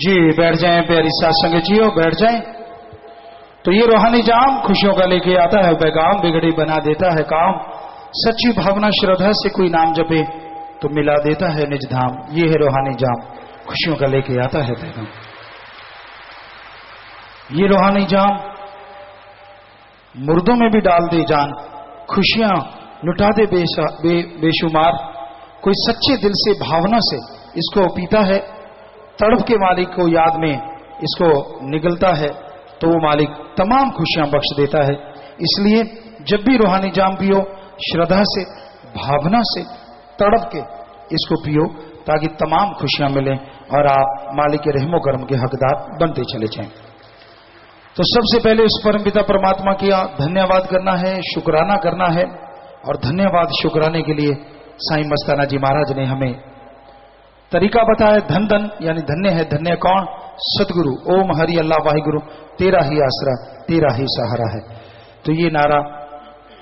जी बैठ जाएं प्यारी साथ संग जियो, बैठ जाएं। तो ये रूहानी जाम खुशियों का लेके आता है पैगाम, बिगड़ी बना देता है काम। सच्ची भावना श्रद्धा से कोई नाम जपे तो मिला देता है निज धाम। ये है रूहानी जाम, खुशियों का लेके आता है पैगाम। ये रूहानी जाम मुर्दों में भी डाल दे जान, खुशियां लुटा दे बेशुमार। कोई सच्चे दिल से भावना से इसको पीता है, तड़प के मालिक को याद में इसको निगलता है, तो वो मालिक तमाम खुशियां बख्श देता है। इसलिए जब भी रूहानी जाम पियो, श्रद्धा से भावना से तड़प के इसको पियो, ताकि तमाम खुशियां मिलें और आप मालिक के रहमो करम के हकदार बनते चले जाएं। तो सबसे पहले उस परमपिता परमात्मा की धन्यवाद करना है, शुक्राना करना है। और धन्यवाद शुक्राने के लिए साईं मस्ताना जी महाराज ने हमें तरीका बताया। धन धन यानी धन्य है, धन्य कौन? सतगुरु। ओम हरि अल्लाह वाहिगुरु, तेरा ही आसरा तेरा ही सहारा है। तो ये नारा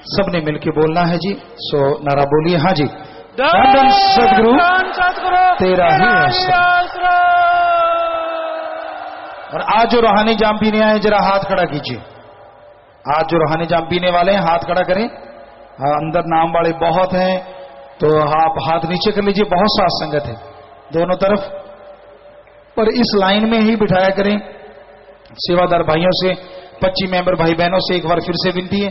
सबने मिलके बोलना है जी। सो नारा बोलिए। हाँ जी, धन धन सतगुरु तेरा ही आसरा। और आज जो रूहानी जाम पीने आए जरा हाथ खड़ा कीजिए। आज जो रूहानी जाम पीने वाले हैं हाथ खड़ा करें। अंदर नाम वाले बहुत हैं तो आप हाथ नीचे कर लीजिए। बहुत साथ संगत है दोनों तरफ, पर इस लाइन में ही बिठाया करें। सेवादार भाइयों से, 25 मेंबर भाई बहनों से एक बार फिर से विनती है,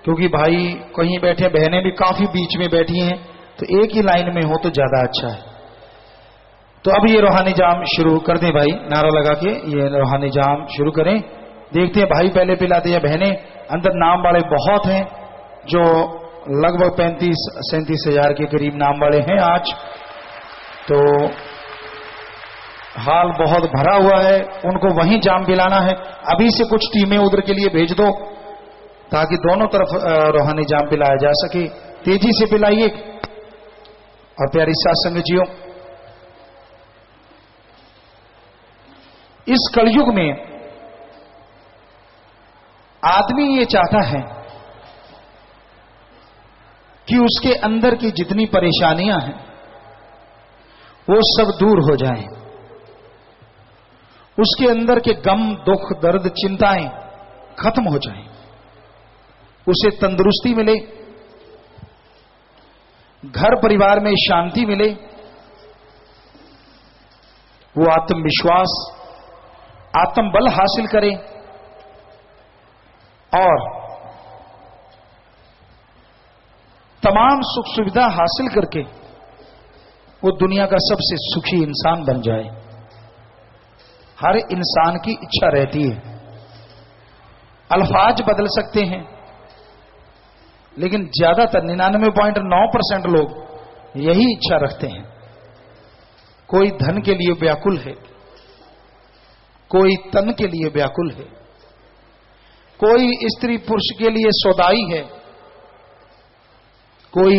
क्योंकि भाई कहीं बैठे, बहनें भी काफी बीच में बैठी हैं, तो एक ही लाइन में हो तो ज्यादा अच्छा है। तो अब ये रूहानी जाम शुरू कर दें भाई, नारा लगा के ये रूहानी जाम शुरू करें। देखते हैं भाई पहले पिलाते हैं बहनें। अंदर नाम वाले बहुत हैं, जो लगभग 35-37 हजार के करीब नाम वाले हैं आज। तो हाल बहुत भरा हुआ है, उनको वहीं जाम पिलाना है। अभी से कुछ टीमें उधर के लिए भेज दो ताकि दोनों तरफ रूहानी जाम पिलाया जा सके। तेजी से पिलाइए। और प्यारी साथ संग जियो, इस कलयुग में आदमी ये चाहता है कि उसके अंदर की जितनी परेशानियां हैं वो सब दूर हो जाएं, उसके अंदर के गम दुख दर्द चिंताएं खत्म हो जाएं, उसे तंदुरुस्ती मिले, घर परिवार में शांति मिले, वो आत्मविश्वास आत्मबल हासिल करे और तमाम सुख सुविधा हासिल करके वो दुनिया का सबसे सुखी इंसान बन जाए। हर इंसान की इच्छा रहती है। अल्फाज बदल सकते हैं, लेकिन ज्यादातर 99.9% लोग यही इच्छा रखते हैं। कोई धन के लिए व्याकुल है, कोई तन के लिए व्याकुल है, कोई स्त्री पुरुष के लिए सौदाई है, कोई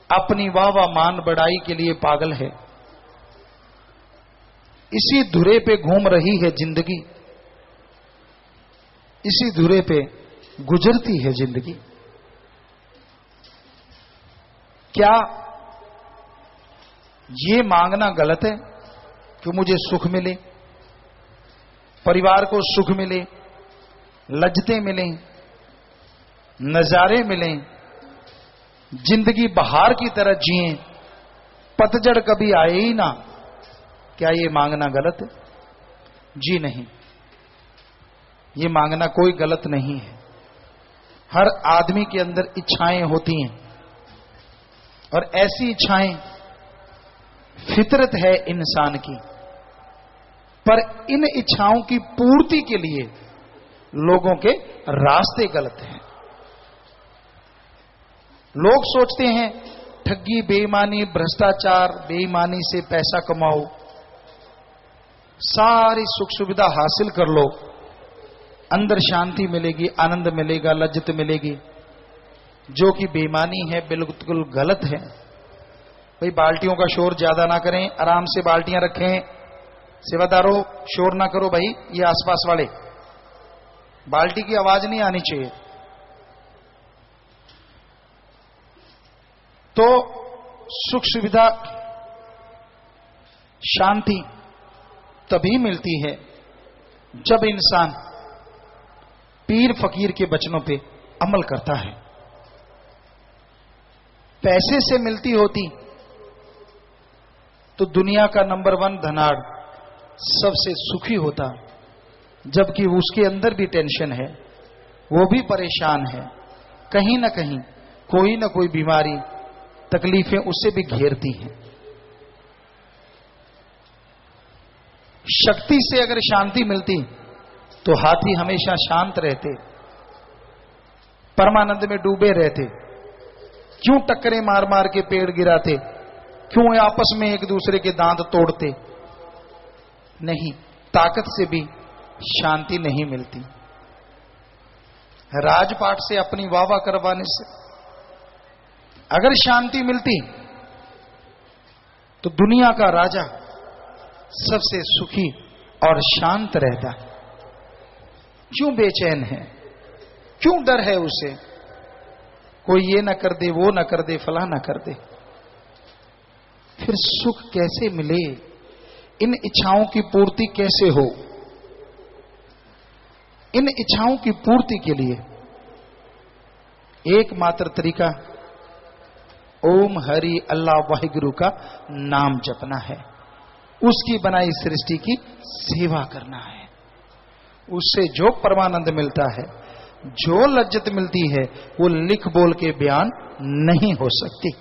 अपनी वाह मान बढ़ाई के लिए पागल है। इसी धुरे पे घूम रही है जिंदगी, इसी धुरे पे गुजरती है जिंदगी। क्या ये मांगना गलत है कि मुझे सुख मिले, परिवार को सुख मिले, लज्जतें मिलें, नजारे मिलें, जिंदगी बहार की तरह जिए, पतझड़ कभी आए ही ना? क्या ये मांगना गलत है? जी नहीं, ये मांगना कोई गलत नहीं है। हर आदमी के अंदर इच्छाएं होती हैं और ऐसी इच्छाएं फितरत है इंसान की, पर इन इच्छाओं की पूर्ति के लिए लोगों के रास्ते गलत हैं। लोग सोचते हैं ठगी, बेईमानी, भ्रष्टाचार, बेईमानी से पैसा कमाओ, सारी सुख सुविधा हासिल कर लो, अंदर शांति मिलेगी, आनंद मिलेगा, लज्जत मिलेगी। जो कि बेईमानी है, बिल्कुल गलत है। भाई बाल्टियों का शोर ज्यादा ना करें, आराम से बाल्टियां रखें। सेवादारों शोर ना करो भाई, ये आसपास वाले, बाल्टी की आवाज नहीं आनी चाहिए। तो सुख सुविधा, शांति, तभी मिलती है जब इंसान पीर फकीर के वचनों पे अमल करता है। पैसे से मिलती होती तो दुनिया का नंबर 1 धनाढ़ सबसे सुखी होता, जबकि उसके अंदर भी टेंशन है, वो भी परेशान है, कहीं ना कहीं कोई ना कोई बीमारी तकलीफें उससे भी घेरती हैं। शक्ति से अगर शांति मिलती तो हाथी हमेशा शांत रहते, परमानंद में डूबे रहते। क्यों टक्करें मार मार के पेड़ गिराते, क्यों आपस में एक दूसरे के दांत तोड़ते? नहीं, ताकत से भी शांति नहीं मिलती। राजपाट से अपनी वाह करवाने से अगर शांति मिलती तो दुनिया का राजा सबसे सुखी और शांत रहता। क्यों बेचैन है, क्यों डर है उसे? कोई ये ना कर दे, वो ना कर दे, फला ना कर दे। फिर सुख कैसे मिले? इन इच्छाओं की पूर्ति कैसे हो? इन इच्छाओं की पूर्ति के लिए एकमात्र तरीका ओम हरि अल्लाह वाहिगुरु का नाम जपना है, उसकी बनाई सृष्टि की सेवा करना है। उससे जो परमानंद मिलता है, जो लज्जत मिलती है, वो लिख बोल के बयान नहीं हो सकती।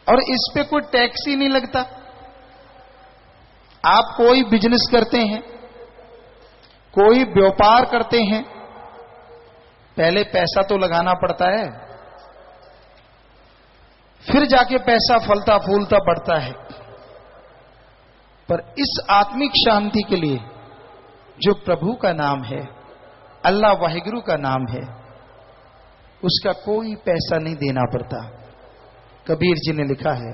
और इस पे कोई टैक्स ही नहीं लगता। आप कोई बिजनेस करते हैं, कोई व्यापार करते हैं, पहले पैसा तो लगाना पड़ता है, फिर जाके पैसा फलता फूलता बढ़ता है। पर इस आत्मिक शांति के लिए जो प्रभु का नाम है, अल्लाह वाहिगुरु का नाम है, उसका कोई पैसा नहीं देना पड़ता। कबीर जी ने लिखा है,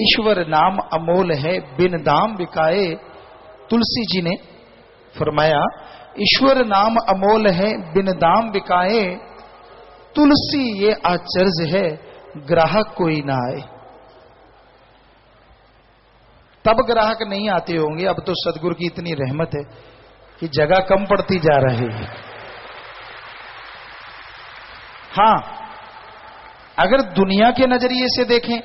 ईश्वर नाम अमोल है बिन दाम बिकाए। तुलसी जी ने फरमाया, ईश्वर नाम अमोल है बिन दाम बिकाए। तुलसी ये आचर्य है ग्राहक कोई ना आए। तब ग्राहक नहीं आते होंगे, अब तो सदगुरु की इतनी रहमत है कि जगह कम पड़ती जा रही है। हां, अगर दुनिया के नजरिए से देखें,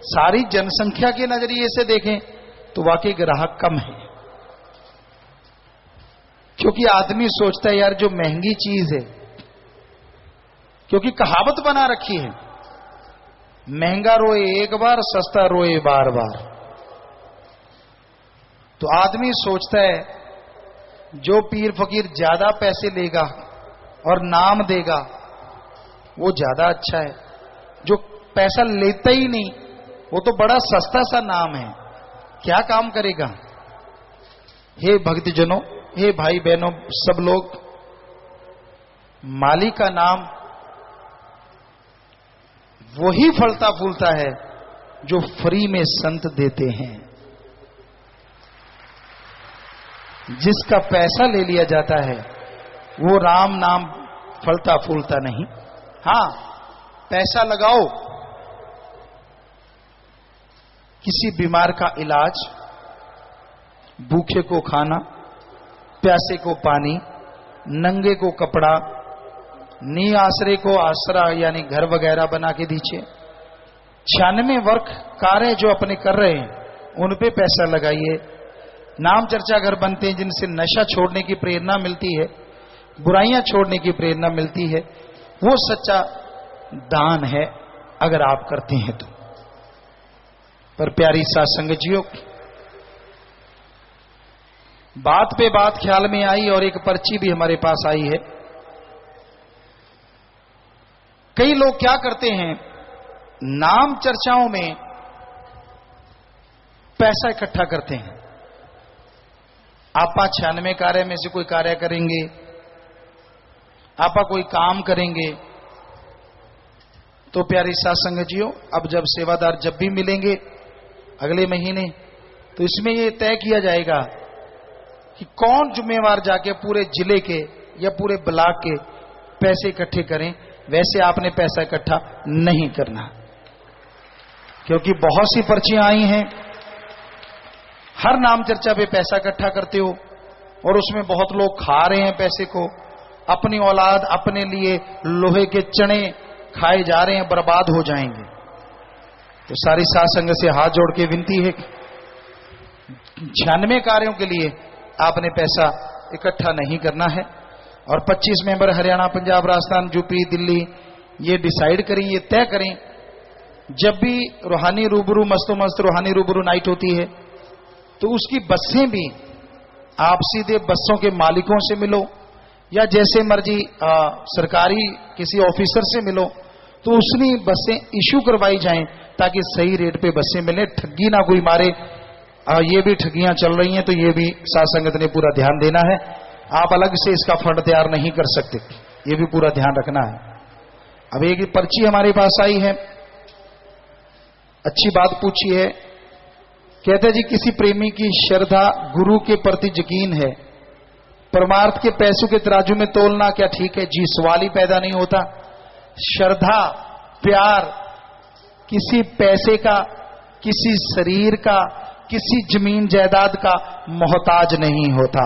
सारी जनसंख्या के नजरिए से देखें, तो वाकई ग्राहक कम है। क्योंकि आदमी सोचता है यार जो महंगी चीज है, क्योंकि कहावत बना रखी है, महंगा रोए एक बार, सस्ता रोए बार बार। तो आदमी सोचता है जो पीर फकीर ज्यादा पैसे लेगा और नाम देगा वो ज्यादा अच्छा है। जो पैसा लेता ही नहीं, वो तो बड़ा सस्ता सा नाम है, क्या काम करेगा? हे भक्तजनों, हे भाई बहनों, सब लोग, माली का नाम वही फलता फूलता है जो फ्री में संत देते हैं। जिसका पैसा ले लिया जाता है वो राम नाम फलता फूलता नहीं। हां, पैसा लगाओ, किसी बीमार का इलाज, भूखे को खाना, प्यासे को पानी, नंगे को कपड़ा, नी आसरे को आसरा यानी घर वगैरह बना के दीजिए। 96 वर्ग कार्य जो अपने कर रहे हैं उन पे पैसा लगाइए। नाम चर्चा घर बनते हैं जिनसे नशा छोड़ने की प्रेरणा मिलती है, बुराइयां छोड़ने की प्रेरणा मिलती है, वो सच्चा दान है अगर आप करते हैं तो। पर प्यारी साथ संगतियों, बात पे बात ख्याल में आई और एक पर्ची भी हमारे पास आई है। कई लोग क्या करते हैं, नाम चर्चाओं में पैसा इकट्ठा करते हैं। आपा 96 कार्य में से कोई कार्य करेंगे, आपा कोई काम करेंगे, तो प्यारी साथ संगतियों, अब जब सेवादार जब भी मिलेंगे अगले महीने, तो इसमें यह तय किया जाएगा कि कौन जिम्मेवार जाके पूरे जिले के या पूरे ब्लॉक के पैसे इकट्ठे करें। वैसे आपने पैसा इकट्ठा नहीं करना, क्योंकि बहुत सी पर्चियां आई हैं हर नाम चर्चा पे पैसा इकट्ठा करते हो और उसमें बहुत लोग खा रहे हैं पैसे को, अपनी औलाद अपने लिए लोहे के चने खाए जा रहे हैं, बर्बाद हो जाएंगे। तो सारी साध संगत से हाथ जोड़ के विनती है, 96 कार्यों के लिए आपने पैसा इकट्ठा नहीं करना है। और 25 मेंबर हरियाणा, पंजाब, राजस्थान, यूपी, दिल्ली ये डिसाइड करें, ये तय करें, जब भी रूहानी रूबरू मस्तो मस्त रूहानी रूबरू नाइट होती है तो उसकी बसें भी आप सीधे बसों के मालिकों से मिलो या जैसे मर्जी सरकारी किसी ऑफिसर से मिलो, तो उसनी बसें इशू करवाई जाएं ताकि सही रेट पे बसें मिले, ठगी ना कोई मारे। ये भी ठगियां चल रही हैं, तो ये भी साध संगत ने पूरा ध्यान देना है। आप अलग से इसका फंड तैयार नहीं कर सकते, ये भी पूरा ध्यान रखना है। अब एक पर्ची हमारे पास आई है, अच्छी बात पूछी है। कहते जी किसी प्रेमी की श्रद्धा गुरु के प्रति यकीन है, परमार्थ के पैसों के तराजू में तोलना क्या ठीक है? जी, सवाल ही पैदा नहीं होता। श्रद्धा, प्यार किसी पैसे का, किसी शरीर का, किसी जमीन जायदाद का मोहताज नहीं होता।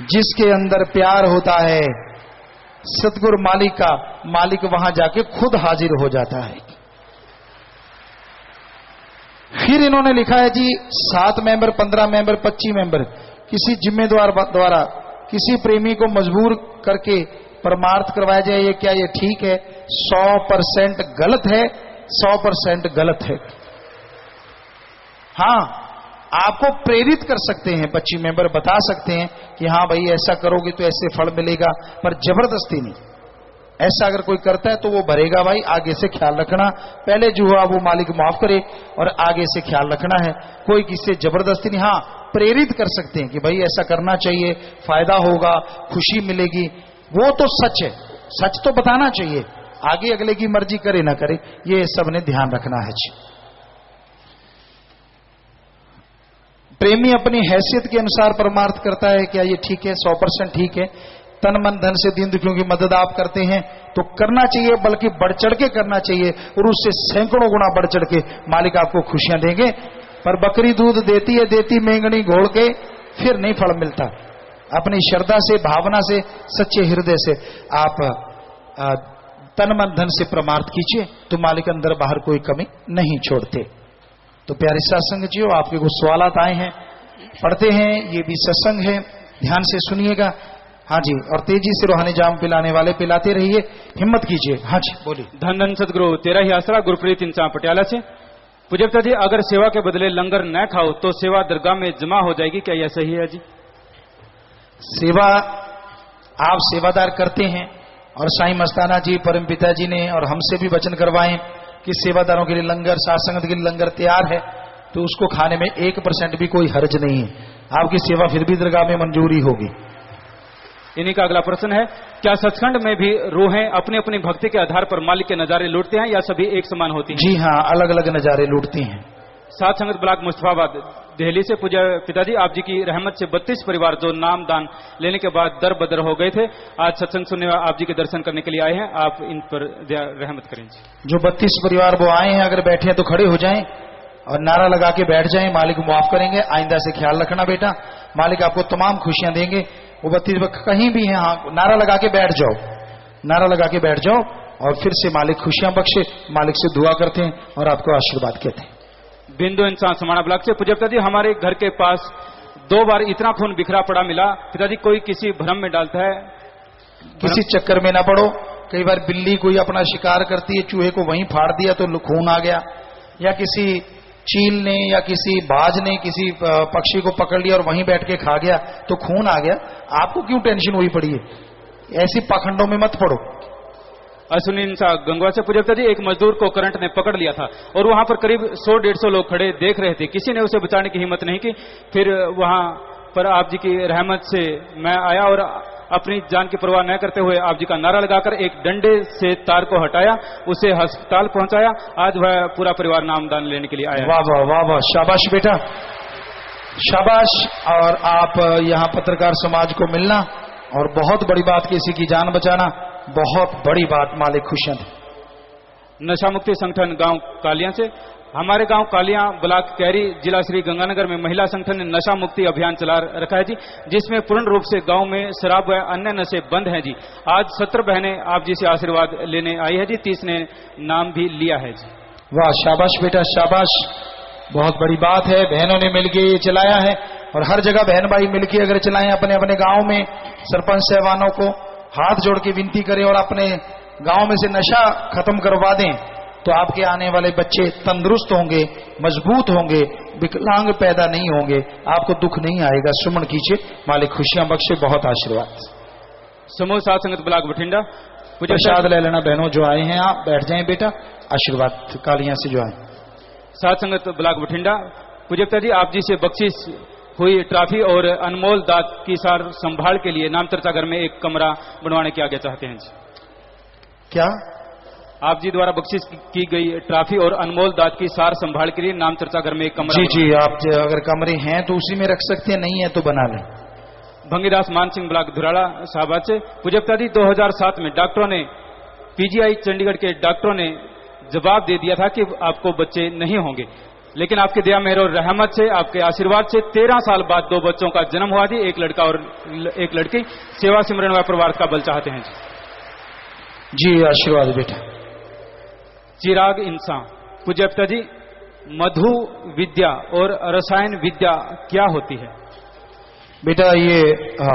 जिसके अंदर प्यार होता है सतगुरु मालिक का, मालिक वहां जाके खुद हाजिर हो जाता है। फिर इन्होंने लिखा है जी 7 मेंबर, 15 मेंबर, 25 मेंबर किसी जिम्मेदार द्वारा किसी प्रेमी को मजबूर करके परमार्थ करवाया जाए, ये क्या ये ठीक है? 100% गलत है, 100% गलत है। हाँ, आपको प्रेरित कर सकते हैं, 25 मेंबर बता सकते हैं कि हाँ भाई ऐसा करोगे तो ऐसे फल मिलेगा, पर जबरदस्ती नहीं। ऐसा अगर कोई करता है तो वो भरेगा भाई, आगे से ख्याल रखना, पहले जो हुआ वो मालिक माफ करे और आगे से ख्याल रखना है। कोई किसी से जबरदस्ती नहीं, हाँ प्रेरित कर सकते हैं कि भाई ऐसा करना चाहिए, फायदा होगा, खुशी मिलेगी, वो तो सच है, सच तो बताना चाहिए। आगे अगले की मर्जी करे ना करे, ये सबने ध्यान रखना है जी। प्रेमी अपनी हैसियत के अनुसार परमार्थ करता है, क्या ये ठीक है? 100% ठीक है। तन मन धन से दीन दुखियों की मदद आप करते हैं तो करना चाहिए, बल्कि बढ़ चढ़ के करना चाहिए, और उससे सैकड़ों गुना बढ़ चढ़ के मालिक आपको खुशियां देंगे। पर बकरी दूध देती है, देती मेंगनी घोल के, फिर नहीं फल मिलता। अपनी श्रद्धा से, भावना से, सच्चे हृदय से आप तन मन धन से परमार्थ कीजिए तो मालिक अंदर बाहर कोई कमी नहीं छोड़ते। तो प्यारे सत्संग जी, आपके कुछ सवालात आए हैं, पढ़ते हैं। ये भी सत्संग है, ध्यान से सुनिएगा। हाँ जी, और तेजी से रूहानी जाम पिलाने वाले पिलाते रहिए, हिम्मत कीजिए। हाँ जी बोलिए। धन धन सदगुरु तेरा ही आसरा, गुरप्रीत इंसान पटियाला से। पूज्यता जी, अगर सेवा के बदले लंगर न खाओ तो सेवा दरगाह में जमा हो जाएगी, क्या यह सही है जी? सेवा आप सेवादार करते हैं और साईं मस्ताना जी परम पिता जी ने और हमसे भी वचन करवाए कि सेवादारों के लिए लंगर, साध संगत के लिए लंगर तैयार है, तो उसको खाने में 1% भी कोई हर्ज नहीं है। आपकी सेवा फिर भी दरगाह में मंजूरी होगी। इन्हीं का अगला प्रश्न है, क्या सचखंड में भी रूहें अपनी अपनी भक्ति के आधार पर मालिक के नजारे लूटते हैं या सभी एक समान होती हैं? जी हाँ, अलग अलग नजारे लूटती हैं। साध संगत ब्लॉक मुस्तफाबाद दिल्ली से पूज्य पिताजी, आप जी की रहमत से 32 परिवार जो नाम दान लेने के बाद दर बदर हो गए थे, आज सत्संग सुनने आप जी के दर्शन करने के लिए आए हैं, आप इन पर रहमत करें जी। जो 32 परिवार वो आए हैं, अगर बैठे हैं तो खड़े हो जाएं और नारा लगा के बैठ जाएं, मालिक माफ करेंगे, आइंदा से ख्याल रखना बेटा, मालिक आपको तमाम खुशियां देंगे। वो 32 कहीं भी हैं, हाँ नारा लगा के बैठ जाओ, नारा लगा के बैठ जाओ और फिर से मालिक खुशियां बख्शे। मालिक से दुआ करते हैं और आपको आशीर्वाद कहते हैं। बिंदु इंसान समाना ब्लॉक से पूज्य पिताजी, हमारे घर के पास 2 बार इतना खून बिखरा पड़ा मिला, पिताजी कोई किसी भ्रम में डालता है? किसी चक्कर में ना पड़ो। कई बार बिल्ली कोई अपना शिकार करती है, चूहे को वहीं फाड़ दिया तो खून आ गया, या किसी चील ने या किसी बाज ने किसी पक्षी को पकड़ लिया और वहीं बैठ के खा गया तो खून आ गया। आपको क्यों टेंशन हुई पड़ी है? ऐसी पाखंडों में मत पड़ो। अश्विनी गंगवा से पूज्यता जी, एक मजदूर को करंट ने पकड़ लिया था और वहां पर करीब 100-150 लोग खड़े देख रहे थे, किसी ने उसे बचाने की हिम्मत नहीं की। फिर वहां पर आप जी की रहमत से मैं आया और अपनी जान की परवाह न करते हुए आप जी का नारा लगाकर एक डंडे से तार को हटाया, उसे अस्पताल पहुंचाया। आज वह पूरा परिवार नामदान लेने के लिए आया। वाह वाह वाह वाह, शाबाश बेटा, शाबाश। और आप यहाँ पत्रकार समाज को मिलना और बहुत बड़ी बात, किसी की जान बचाना बहुत बड़ी बात, मालिक खुशियां दे। नशा मुक्ति संगठन गांव कालिया से हमारे गांव कालिया ब्लॉक कैरी जिला श्री गंगानगर में महिला संगठन ने नशा मुक्ति अभियान चला रखा है जी, जिसमें पूर्ण रूप से गांव में शराब व अन्य नशे बंद हैं जी। आज 17 बहनें आप जी से आशीर्वाद लेने आई है जी, 30 ने नाम भी लिया है जी। वाह, शाबाश बेटा शाबाश, बहुत बड़ी बात है। बहनों ने मिलकर ये चलाया है और हर जगह बहन भाई मिलकर अगर चलाएं, अपने अपने गांव में सरपंच साहबानों को हाथ जोड़ के विनती करें और अपने गांव में से नशा खत्म करवा दें, तो आपके आने वाले बच्चे तंदुरुस्त होंगे, मजबूत होंगे, विकलांग पैदा नहीं होंगे, आपको दुख नहीं आएगा। सुमन कीजिए, मालिक खुशियां बख्शे, बहुत आशीर्वाद। समूह साध संगत ब्लॉक बठिंडा प्रसाद ले लेना बहनों, जो आए हैं आप बैठ जाएं बेटा, आशीर्वाद कालियां से जो आए। साध संगत ब्लॉक बठिंडा पूज्यता जी, आप जी से बख्शिश हुई ट्रॉफी और अनमोल दात की सार संभाल के लिए नाम चर्चा घर में एक कमरा बनवाने की आगे चाहते हैं जी। क्या आप जी द्वारा बख्शिश की गई ट्रॉफी और अनमोल दात की सार संभाल के लिए नाम चर्चा घर में एक कमरा? जी जी, आप अगर कमरे हैं तो उसी में रख सकते हैं, नहीं है तो बना लें। भंगीदास मान सिंह ब्लॉक धुराड़ा साहबाद से पूज्यता जी, 2007 में डॉक्टरों ने, पीजीआई चंडीगढ़ के डॉक्टरों ने जवाब दे दिया था कि आपको बच्चे नहीं होंगे, लेकिन आपकी दया मेहर और रहमत से, आपके आशीर्वाद से 13 साल बाद 2 बच्चों का जन्म हुआ जी, एक लड़का और एक लड़की। सेवा सिमरन व परिवार का बल चाहते हैं जी। आशीर्वाद बेटा। चिराग इंसान पूज्यता जी, मधु विद्या और रसायन विद्या क्या होती है? बेटा ये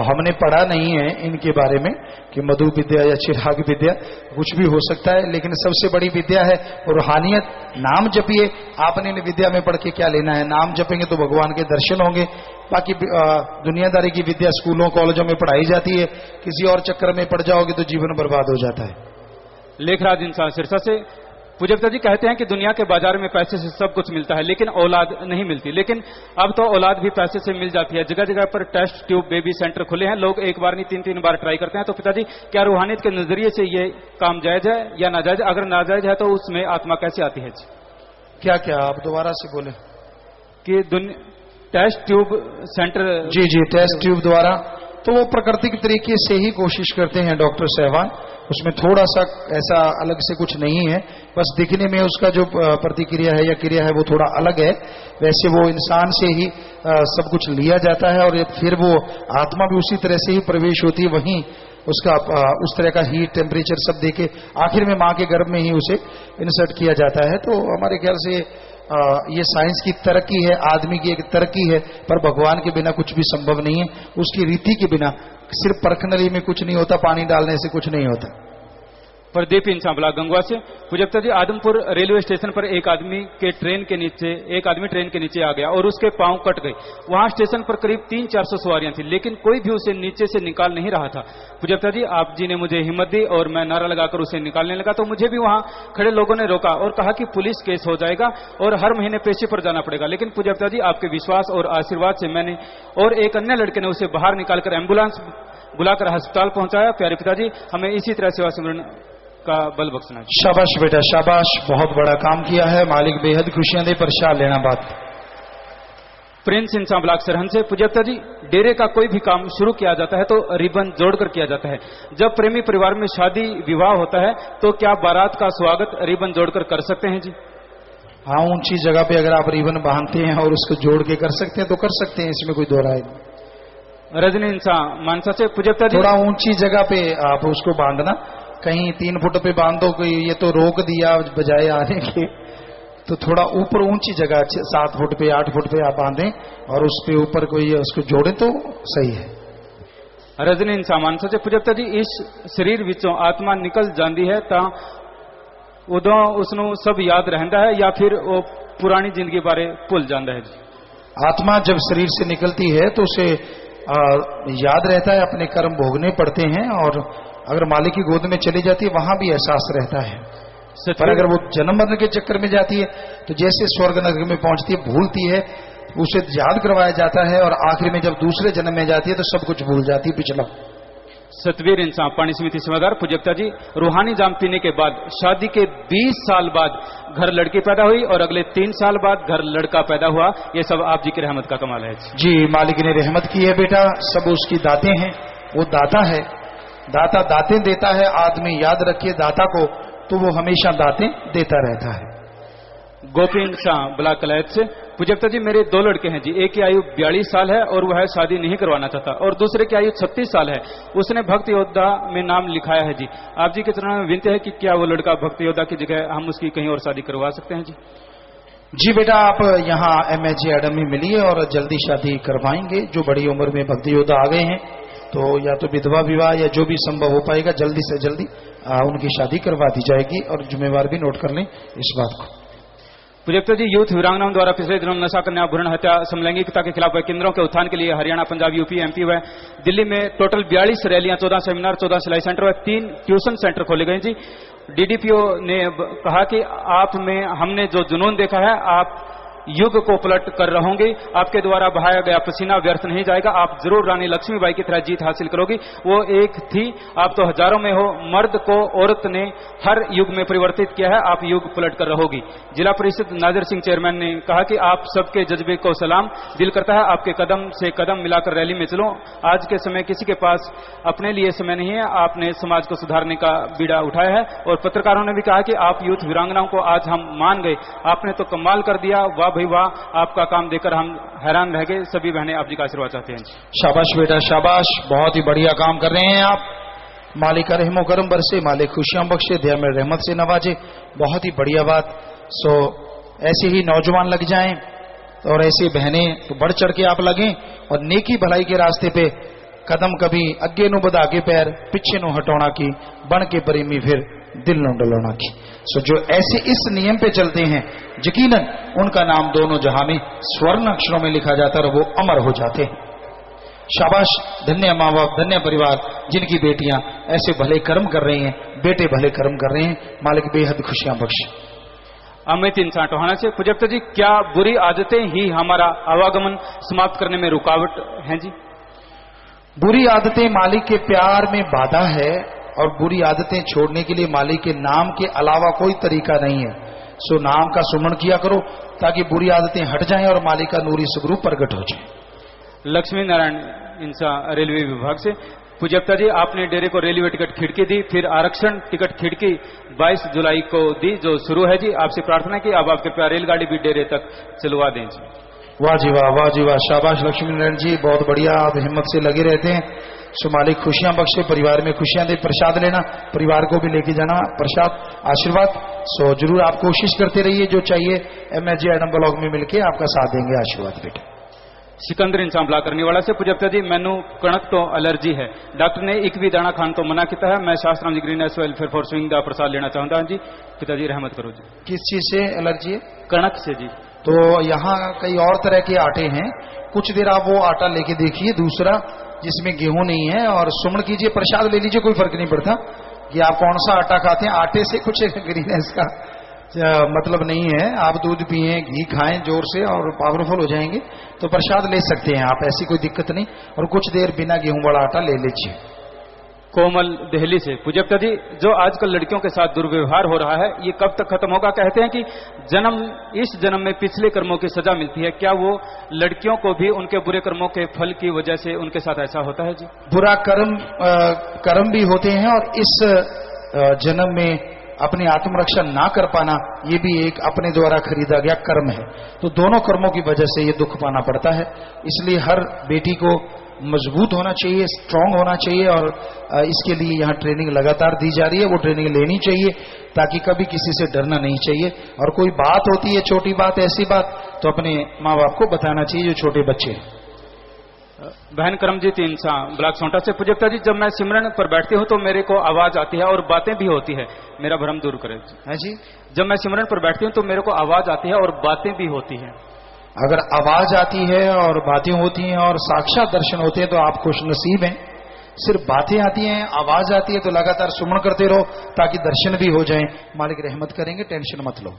हमने पढ़ा नहीं है इनके बारे में कि मधु विद्या या चिराग विद्या, कुछ भी हो सकता है, लेकिन सबसे बड़ी विद्या है रूहानियत। नाम जपिए, आपने विद्या में पढ़ के क्या लेना है, नाम जपेंगे तो भगवान के दर्शन होंगे। बाकी दुनियादारी की विद्या स्कूलों कॉलेजों में पढ़ाई जाती है, किसी और चक्कर में पड़ जाओगे तो जीवन बर्बाद हो जाता है। लेखराज इंसान सिरसा से पूज्यता जी कहते हैं कि दुनिया के बाजार में पैसे से सब कुछ मिलता है, लेकिन औलाद नहीं मिलती। लेकिन अब तो औलाद भी पैसे से मिल जाती है। जगह जगह पर टेस्ट ट्यूब बेबी सेंटर खुले हैं, लोग एक बार नहीं 3-3 बार ट्राई करते हैं। तो पिताजी, क्या रूहानियत के नजरिए से ये काम जायज है या नाजायज? अगर नाजायज है तो उसमें आत्मा कैसे आती है जी? क्या क्या आप दोबारा से बोले? कि टेस्ट ट्यूब सेंटर। जी जी, टेस्ट ट्यूब द्वारा तो वो प्राकृतिक तरीके से ही कोशिश करते हैं डॉक्टर साहबान, उसमें थोड़ा सा ऐसा अलग से कुछ नहीं है, बस दिखने में उसका जो प्रतिक्रिया है या क्रिया है वो थोड़ा अलग है। वैसे वो इंसान से ही सब कुछ लिया जाता है और फिर वो आत्मा भी उसी तरह से ही प्रवेश होती है, वहीं उसका उस तरह का हीट टेम्परेचर सब देके आखिर में माँ के गर्भ में ही उसे इंसर्ट किया जाता है। तो हमारे ख्याल से ये साइंस की तरक्की है, आदमी की एक तरक्की है, पर भगवान के बिना कुछ भी संभव नहीं है। उसकी रीति के बिना सिर्फ परखनली में कुछ नहीं होता, पानी डालने से कुछ नहीं होता। प्रदीप इंसान ब्लॉक गंगवा से पूज्यता जी, आदमपुर रेलवे स्टेशन पर एक आदमी ट्रेन के नीचे आ गया और उसके पांव कट गए। वहां स्टेशन पर करीब 300-400 सवारियां थी, लेकिन कोई भी उसे नीचे से निकाल नहीं रहा था। पूज्यता जी, आप जी ने मुझे हिम्मत दी और मैं नारा लगाकर उसे निकालने लगा, तो मुझे भी वहां खड़े लोगों ने रोका और कहा कि पुलिस केस हो जाएगा और हर महीने पेशी पर जाना पड़ेगा। लेकिन पूज्यता जी, आपके विश्वास और आशीर्वाद से मैंने और एक अन्य लड़के ने उसे बाहर निकालकर एम्बुलेंस बुलाकर अस्पताल पहुंचाया। प्यारे पिताजी, हमें इसी तरह सेवा सिमरन का बल बख्शना। शाबाश बेटा शाबाश, बहुत बड़ा काम किया है, मालिक बेहद खुशियां दे, प्रसाद लेना बात। प्रिंस इंसान ब्लॉक सरहन से पूज्यता जी, डेरे का कोई भी काम शुरू किया जाता है तो रिबन जोड़कर किया जाता है। जब प्रेमी परिवार में शादी विवाह होता है तो क्या बारात का स्वागत रिबन जोड़कर कर सकते हैं जी? हाँ, ऊंची जगह पे अगर आप रिबन बांधते हैं और उसको जोड़ के कर सकते हैं तो कर सकते हैं, इसमें कोई दो राय नहीं। रजनी इंसान मानसा से पूज्यता जी, थोड़ा ऊंची जगह पे आप उसको बांधना, कहीं 3 फुट पे बांध दो, कोई ये तो रोक दिया बजाय आने के, तो थोड़ा ऊपर ऊंची जगह 7 फुट पे 8 फुट पे आप बांधें और उस पे ऊपर कोई उसको जोड़े तो सही है। रजनी इंसान मानसा से पूज्यता जी, इस शरीर विचों आत्मा निकल जाती है तो उदों उसनों सब याद रहता है या फिर वो पुरानी जिंदगी बारे भूल जाता है जी? आत्मा जब शरीर से निकलती है तो उसे याद रहता है, अपने कर्म भोगने पड़ते हैं, और अगर मालिक की गोद में चली जाती है वहां भी एहसास रहता है। पर अगर वो जन्म मरण के चक्कर में जाती है तो जैसे स्वर्ग नरक में पहुंचती है, भूलती है, उसे याद करवाया जाता है और आखिर में जब दूसरे जन्म में जाती है तो सब कुछ भूल जाती है पिछला। सतवीर इंसान पानी समिति सेवादार पूज्यता जी, रूहानी जाम पीने के बाद शादी के 20 साल बाद घर लड़की पैदा हुई और अगले 3 साल बाद घर लड़का पैदा हुआ। ये सब आप जी की रहमत का कमाल है जी। मालिक ने रहमत की है बेटा, सब उसकी दाते हैं, वो दाता है, दाता दाते देता है। आदमी याद रखे दाता को तो वो हमेशा दाते देता रहता है। गोपीन शाह ब्लॉक कलैत से। पूजकता जी मेरे 2 लड़के हैं जी, एक की आयु 42 साल है और वह शादी नहीं करवाना चाहता, और दूसरे की आयु 36 साल है, उसने भक्त योद्धा में नाम लिखाया है जी। आप जी के चरणों में विनती है कि क्या वो लड़का भक्त योद्धा की जगह हम उसकी कहीं और शादी करवा सकते हैं जी? जी बेटा, आप यहाँ MAG एडम में मिलिए और जल्दी शादी करवाएंगे। जो बड़ी उम्र में भक्त योद्धा आ गए हैं तो या तो विधवा विवाह या जो भी संभव हो पाएगा जल्दी से जल्दी उनकी शादी करवा दी जाएगी, और जिम्मेवार भी नोट कर लें इस बात को। पूजकता जी यूथ वीरांगनाओं द्वारा पिछले दिनों नशा कन्या भ्रूण हत्या समलैंगिकता के खिलाफ केंद्रों के उत्थान के लिए हरियाणा, पंजाब, यूपी, MP व दिल्ली में टोटल 42 रैलियां, 14 सेमिनार, 14 सिलाई सेंटर व 3 ट्यूशन सेंटर खोले गए जी। DDPO ने कहा कि आप में हमने जो जुनून देखा है, आप युग को पलट कर रहोगे, आपके द्वारा बहाया गया पसीना व्यर्थ नहीं जाएगा, आप जरूर रानी लक्ष्मीबाई की तरह जीत हासिल करोगी। वो एक थी, आप तो हजारों में हो, मर्द को औरत ने हर युग में परिवर्तित किया है, आप युग पलट कर रहोगी। जिला परिषद नादिर सिंह चेयरमैन ने कहा कि आप सबके जज्बे को सलाम, दिल करता है आपके कदम से कदम मिलाकर रैली में चलो। आज के समय किसी के पास अपने लिए समय नहीं है, आपने समाज को सुधारने का बीड़ा उठाया है। और पत्रकारों ने भी कहा कि आप यूथ वीरांगनाओं को आज हम मान गए, आपने तो कमाल कर दिया, वाह भाई वाह, आपका काम देखकर हम हैरान रह गए। सभी बहनें आप जी का आशीर्वाद चाहते हैं। शाबाश बेटा शाबाश, बहुत ही बढ़िया काम कर रहे हैं आप। मालिक रहमो करम बरसे, मालिक खुशियां बख्शे, दया में रहमत से नवाजे, बहुत ही बढ़िया बात। सो ऐसे ही नौजवान लग जाएं और ऐसी बहनें तो बढ़ चढ़ के आप लगें और नेकी भलाई के रास्ते पे कदम कभी अगे नु बधा के पैर, पिछे नु हटौना की, बन के प्रेमी फिर दिल नु डलौना की। सो जो ऐसे इस नियम पे चलते हैं यकीनन उनका नाम दोनों जहां में स्वर्ण अक्षरों में लिखा जाता है और वो अमर हो जाते हैं। शाबाश, धन्य माँ बाप, धन्य परिवार जिनकी बेटियां ऐसे भले कर्म कर रही हैं, बेटे भले कर्म कर रहे हैं। मालिक बेहद खुशियां बख्शे। अमित इंसान टोहाना से। पूजकता जी क्या बुरी आदतें ही हमारा आवागमन समाप्त करने में रुकावट हैं जी? बुरी आदतें मालिक के प्यार में बाधा है और बुरी आदतें छोड़ने के लिए मालिक के नाम के अलावा कोई तरीका नहीं है। सो नाम का सुमरण किया करो ताकि बुरी आदतें हट जाएं और मालिक का नूरी स्वरूप प्रकट हो जाए। लक्ष्मी नारायण इंसा रेलवे विभाग से। पूजकता जी आपने डेरे को रेलवे टिकट खिड़की दी, फिर आरक्षण टिकट खिड़की 22 जुलाई को दी जो शुरू है जी। आपसे प्रार्थना की अब आपके प्यार रेलगाड़ी भी डेरे तक चलवा दें जी। वाह जी वाह, वाह जी वाह, शाबाश लक्ष्मी नारायण जी, बहुत बढ़िया, आप हिम्मत से लगे रहते हैं। सो मालिक खुशियां बख्शे, परिवार में खुशियां दे। प्रसाद लेना, परिवार को भी लेके जाना प्रसाद आशीर्वाद। सो जरूर आप कोशिश करते रहिए, जो चाहिए MAG एडम ब्लॉक में मिलके आपका साथ देंगे। आशीर्वाद बेटे। सिकंदर इंसान ब्लॉक करने वाला से। पूजकता जी मैनू कणक तो एलर्जी है, डॉक्टर ने एक भी दाना खान तो मना किया है। मैं शास्त्राम जी ग्रीनहाउस वेलफेयर फॉर स्विंग का प्रसाद लेना चाहता हूं जी। पिताजी रहमत करो जी। किस चीज से एलर्जी है? कणक से जी। तो यहाँ कई और तरह के आटे हैं, कुछ देर आप वो आटा लेके देखिए, दूसरा जिसमें गेहूं नहीं है, और सुमन कीजिए, प्रसाद ले लीजिए, कोई फर्क नहीं पड़ता कि आप कौन सा आटा खाते हैं। आटे से कुछ ग्रीननेस का मतलब नहीं है। आप दूध पिए, घी खाएं जोर से और पावरफुल हो जाएंगे, तो प्रसाद ले सकते हैं आप, ऐसी कोई दिक्कत नहीं। और कुछ देर बिना गेहूं वाला आटा ले लीजिए। कोमल दिल्ली से। पूजकता जी जो आजकल लड़कियों के साथ दुर्व्यवहार हो रहा है ये कब तक खत्म होगा? कहते हैं कि इस जन्म में पिछले कर्मों की सजा मिलती है, क्या वो लड़कियों को भी उनके बुरे कर्मों के फल की वजह से उनके साथ ऐसा होता है जी? बुरा कर्म भी होते हैं और इस जन्म में अपनी आत्मरक्षा ना कर पाना ये भी एक अपने द्वारा खरीदा गया कर्म है। तो दोनों कर्मों की वजह से ये दुख पाना पड़ता है। इसलिए हर बेटी को मजबूत होना चाहिए, स्ट्रांग होना चाहिए, और इसके लिए यहाँ ट्रेनिंग लगातार दी जा रही है। वो ट्रेनिंग लेनी चाहिए ताकि कभी किसी से डरना नहीं चाहिए। और कोई बात होती है, छोटी बात, ऐसी बात, तो अपने माँ बाप को बताना चाहिए जो छोटे बच्चे हैं। बहन करमजीत इंसान ब्लॉक सोंटा से। पूजकता जी जब मैं सिमरन पर बैठती हूँ तो मेरे को आवाज आती है और बातें भी होती है, मेरा भ्रम दूर करे जी। जब मैं सिमरन पर बैठती हूँ तो मेरे को आवाज आती है और बातें भी होती है। अगर आवाज आती है और बातें होती हैं और साक्षात दर्शन होते हैं तो आप खुश नसीब हैं। सिर्फ बातें आती हैं, आवाज आती है तो लगातार सुमन करते रहो ताकि दर्शन भी हो जाएं। मालिक रहमत करेंगे, टेंशन मत लो।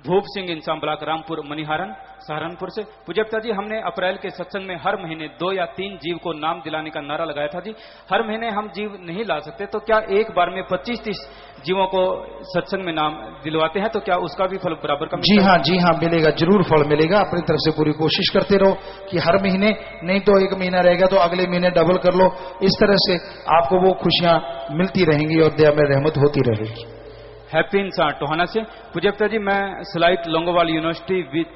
भूप सिंह इंसान ब्लॉक रामपुर मनिहारन सहारनपुर से। पूजकता जी हमने अप्रैल के सत्संग में हर महीने 2 या 3 जीव को नाम दिलाने का नारा लगाया था जी। हर महीने हम जीव नहीं ला सकते, तो क्या एक बार में 25-30 जीवों को सत्संग में नाम दिलवाते हैं तो क्या उसका भी फल बराबर का? जी हाँ मिलेगा, जरूर फल मिलेगा। अपनी तरफ से पूरी कोशिश करते रहो कि हर महीने, नहीं तो एक महीना रहेगा तो अगले महीने डबल कर लो। इस तरह से आपको वो खुशियां मिलती रहेंगी और दया में रहमत होती रहेगी। हैप्पी इंसान टोहाना से पुजप्ता जी मैं सलाइट लोंगोवाल यूनिवर्सिटी विच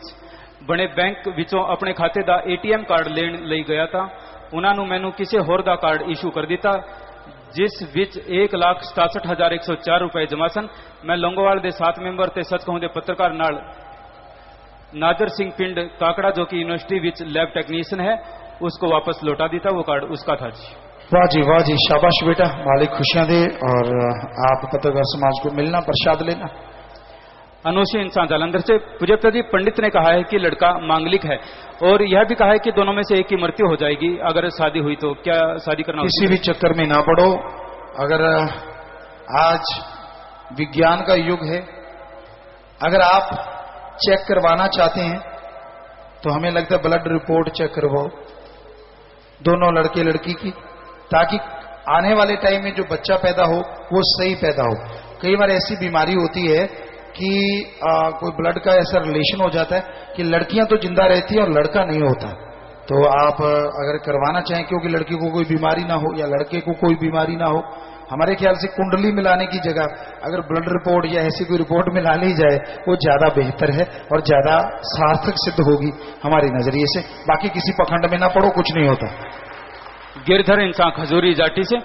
बने बैंक विचों अपने खाते दा ATM कार्ड लेन लई गया था। उन्होंने मैनू किसी होर दा कार्ड इशू कर दिता जिस विच 1,67,104 रुपए जमा सन। मैं लोंगोवाल दे 7 मेंबर ते सच कहूं दे पत्रकार नाल नादर सिंह पिंड काकड़ा जो कि यूनिवर्सिटी विच लैब टेक्नीशियन है उसको वापस लौटा दिता। वो कार्ड उसका था जी। वाह जी शाबाश बेटा, मालिक खुशियां दे और आप पत्रकार समाज को मिलना प्रसाद लेना। अनोशी इंसान जालंधर से पुजप्ता जी पंडित ने कहा है कि लड़का मांगलिक है और यह भी कहा है कि दोनों में से एक की मृत्यु हो जाएगी अगर शादी हुई तो क्या शादी करना? किसी भी चक्कर में ना पड़ो। अगर आज विज्ञान का युग है, अगर आप चेक करवाना चाहते हैं तो हमें लगता है ब्लड रिपोर्ट चेक करवाओ दोनों लड़के लड़की की, ताकि आने वाले टाइम में जो बच्चा पैदा हो वो सही पैदा हो। कई बार ऐसी बीमारी होती है कि कोई ब्लड का ऐसा रिलेशन हो जाता है कि लड़कियां तो जिंदा रहती है और लड़का नहीं होता। तो आप अगर करवाना चाहें क्योंकि लड़की को कोई बीमारी ना हो या लड़के को कोई बीमारी ना हो, हमारे ख्याल से कुंडली मिलाने की जगह अगर ब्लड रिपोर्ट या ऐसी कोई रिपोर्ट मिला ली जाए वो ज्यादा बेहतर है और ज्यादा सार्थक सिद्ध होगी हमारे नजरिए से। बाकी किसी पखंड में ना पड़ो, कुछ नहीं होता। गिरधर इंसान खजूरी जाटी से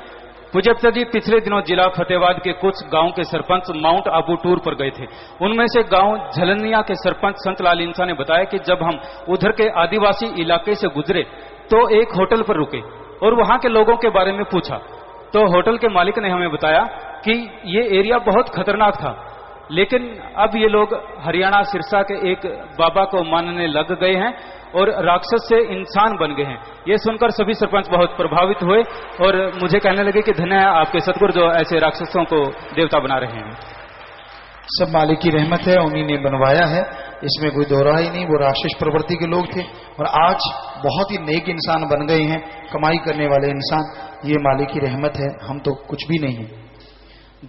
पुजप्ता जी पिछले दिनों जिला फतेहाबाद के कुछ गांव के सरपंच माउंट आबू टूर पर गए थे। उनमें से गांव झलनिया के सरपंच संतलाल इंसा ने बताया कि जब हम उधर के आदिवासी इलाके से गुजरे तो एक होटल पर रुके और वहां के लोगों के बारे में पूछा तो होटल के मालिक ने हमें बताया कि ये एरिया बहुत खतरनाक था, लेकिन अब ये लोग हरियाणा सिरसा के एक बाबा को मानने लग गए हैं और राक्षस से इंसान बन गए हैं। ये सुनकर सभी सरपंच बहुत प्रभावित हुए और मुझे कहने लगे कि धन्य है आपके सतगुरु जो ऐसे राक्षसों को देवता बना रहे हैं। सब मालिक की रहमत है, उन्हीं ने बनवाया है, इसमें कोई दो राह ही नहीं। वो राक्षस प्रवृत्ति के लोग थे और आज बहुत ही नेक इंसान बन गए हैं, कमाई करने वाले इंसान। ये मालिक की रहमत है, हम तो कुछ भी नहीं है।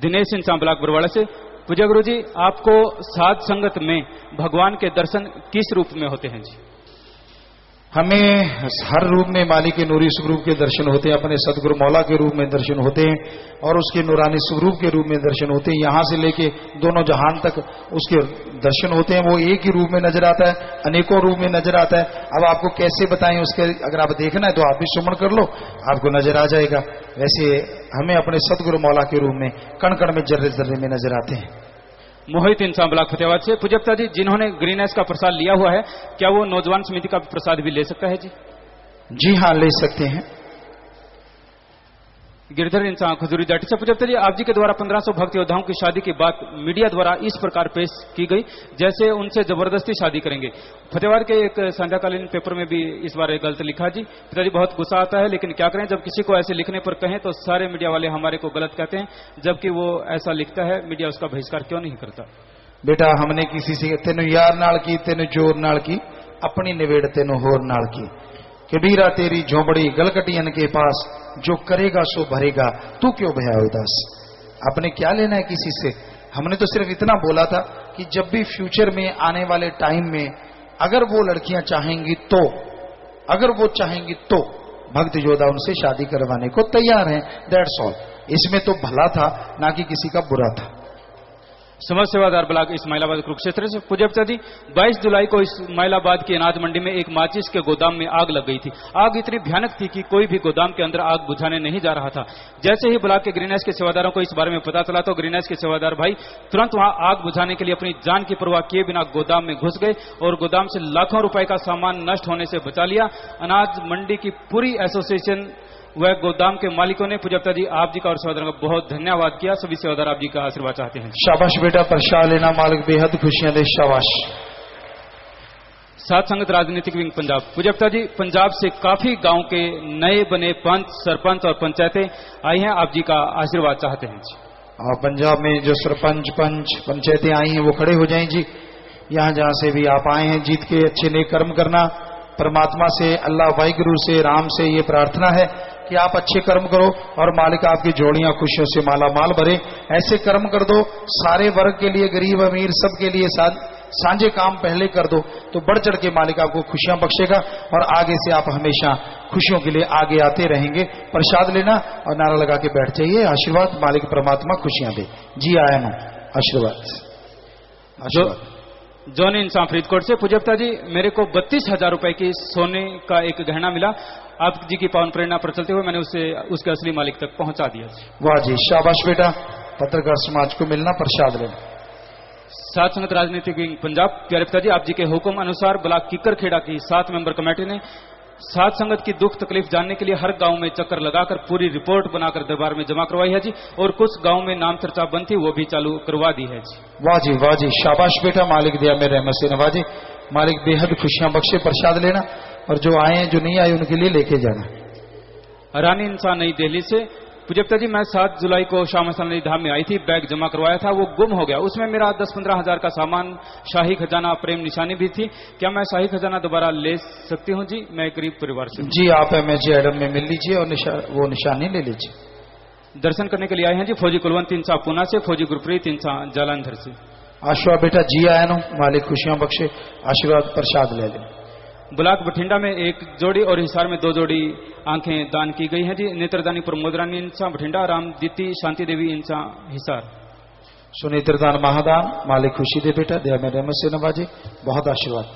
दिनेश इंसान ब्लॉक बरवाड़ा से पूजा गुरु जी आपको साध संगत में भगवान के दर्शन किस रूप में होते हैं जी? हमें हर रूप में मालिक के नूरी स्वरूप के दर्शन होते हैं, अपने सदगुरु मौला के रूप में दर्शन होते हैं और उसके नूरानी स्वरूप के रूप में दर्शन होते हैं। यहां से लेके दोनों जहान तक उसके दर्शन होते हैं। वो एक ही रूप में नजर आता है, अनेकों रूप में नजर आता है। अब आपको कैसे बताएं उसके, अगर आप देखना है तो आप भी सुमन कर लो, आपको नजर आ जाएगा। वैसे हमें अपने सदगुरु मौला के रूप में कण कण में जर्रे जर्रे में नजर आते हैं। मोहित इंसान ब्लॉक फतेहाबाद से पुजप्ता जी जिन्होंने ग्रीनएस का प्रसाद लिया हुआ है क्या वो नौजवान समिति का प्रसाद भी ले सकता है जी? जी हाँ, ले सकते हैं। गिरधर इंसान खजूरी जाटी से पुजप्ता जी आप जी के द्वारा 1500 भक्त योद्धाओं की शादी की बात मीडिया द्वारा इस प्रकार पेश की गई जैसे उनसे जबरदस्ती शादी करेंगे। फतेहाबाद के एक संध्याकालीन पेपर में भी इस बारे गलत लिखा जी। पिताजी बहुत गुस्सा आता है, लेकिन क्या करें, जब किसी को ऐसे लिखने पर कहें तो सारे मीडिया वाले हमारे को गलत कहते हैं, जबकि वो ऐसा लिखता है मीडिया उसका बहिष्कार क्यों नहीं करता? बेटा हमने किसी से तेन यार नाल की, तेन जोर नाल की, अपनी निवेड़ तेन होर नाल की। कबीरा तेरी झोंपड़ी गलकटियन के पास, जो करेगा सो भरेगा, तू क्यों भया उदास। आपने क्या लेना है किसी से? हमने तो सिर्फ इतना बोला था कि जब भी फ्यूचर में आने वाले टाइम में अगर वो लड़कियां चाहेंगी तो, अगर वो चाहेंगी तो भक्त योद्धा उनसे शादी करवाने को तैयार हैं। That's all. इसमें तो भला था, ना कि किसी का बुरा था। समाज सेवादार ब्लॉक इस्माइलाबाद कुरुक्षेत्र से पुजप्ता जी 22 जुलाई को इस्माइलाबाद की अनाज मंडी में एक माचिस के गोदाम में आग लग गई थी। आग इतनी भयानक थी कि कोई भी गोदाम के अंदर आग बुझाने नहीं जा रहा था। जैसे ही ब्लॉक के ग्रीनएस के सेवादारों को इस बारे में पता चला तो ग्रीनएस के सेवादार भाई तुरंत वहां आग बुझाने के लिए अपनी जान की परवाह किए बिना गोदाम में घुस गए और गोदाम से लाखों रुपए का सामान नष्ट होने से बचा लिया। अनाज मंडी की पूरी एसोसिएशन वह गोदाम के मालिकों ने पुजप्ता जी आप जी का और सेवादारों का बहुत धन्यवाद किया। सभी सेवादार आप जी का आशीर्वाद चाहते हैं। शाबाश बेटा, प्रसाद लेना मालिक बेहद खुशियां दे। शाबाश। साथ संगत राजनीतिक विंग पंजाब पुजप्ता जी पंजाब से काफी गांव के नए बने पंच, सरपंच और पंचायतें आई हैं, आप जी का आशीर्वाद चाहते हैं जी। पंजाब में जो सरपंच, पंच, पंचायतें आई हैं वो खड़े हो जाएं जी। यहाँ जहां से भी आप आए हैं जीत के अच्छे नेक कर्म करना। परमात्मा से, अल्लाह वाहिगुरु से, राम से ये प्रार्थना है कि आप अच्छे कर्म करो और मालिक आपकी जोड़ियां खुशियों से माला माल भरे। ऐसे कर्म कर दो सारे वर्ग के लिए, गरीब अमीर सबके लिए सांझे काम पहले कर दो तो बढ़ चढ़ के मालिक आपको खुशियां बख्शेगा और आगे से आप हमेशा खुशियों के लिए आगे आते रहेंगे। प्रसाद लेना और नारा लगा के बैठ जाइए। आशीर्वाद मालिक परमात्मा खुशियां दे। जी आया ना। आशीर्वाद आशीर्वाद। जॉन इंसान फरीदकोट से, पूज्यता जी मेरे को 32,000 रुपए की सोने का एक गहना मिला, आप जी की पावन प्रेरणा पर चलते हुए मैंने उसे उसके असली मालिक तक पहुंचा दिया। वाह जी, शाबाश बेटा। पत्रकार समाज को मिलना प्रसाद लेना। साथ संगत राजनीतिक विंग पंजाब, प्यारे पिताजी आप जी के हुक्म अनुसार ब्लॉक किकर खेड़ा की 7 मेंबर कमेटी ने साथ संगत की दुख तकलीफ जानने के लिए हर गांव में चक्कर लगाकर पूरी रिपोर्ट बनाकर दरबार में जमा करवाई है जी, और कुछ गांव में नाम चर्चा बंद थी वो भी चालू करवा दी है जी। वाह जी, शाबाश बेटा। मालिक दिया में रहमत से नवाजे, मालिक बेहद खुशियां बख्शे। प्रसाद लेना और जो आए जो नहीं आए उनके लिए लेके जाना। रानी इंसान नई दिल्ली से, पूज्यता जी मैं 7 जुलाई को श्यामा सालनी धाम में आई थी, बैग जमा करवाया था, वो गुम हो गया। उसमें मेरा 10-15 हजार का सामान, शाही खजाना, प्रेम निशानी भी थी। क्या मैं शाही खजाना दोबारा ले सकती हूँ जी? मैं गरीब परिवार से जी। आप MSG एडम में मिल लीजिए और वो निशानी ले लीजिए। दर्शन करने के लिए आए हैं जी फौजी कुलवंत इंसान पूना से, फौजी गुरप्रीत इंसान जालंधर से। आशुआ बेटा जी आया नो, मालिक खुशियां बख्शे। आशीर्वाद प्रसाद ले लें। ब्लॉक बठिंडा में 1 जोड़ी और हिसार में 2 जोड़ी आंखें दान की गई हैं जी। नेत्रदानी प्रमोद रानी इंसा बठिंडा, राम दीति शांति देवी इंसा हिसार। सुनेत्रदान महादान, मालिक खुशी दे बेटा, दया में रहमत से नवाजे। बहुत आशीर्वाद।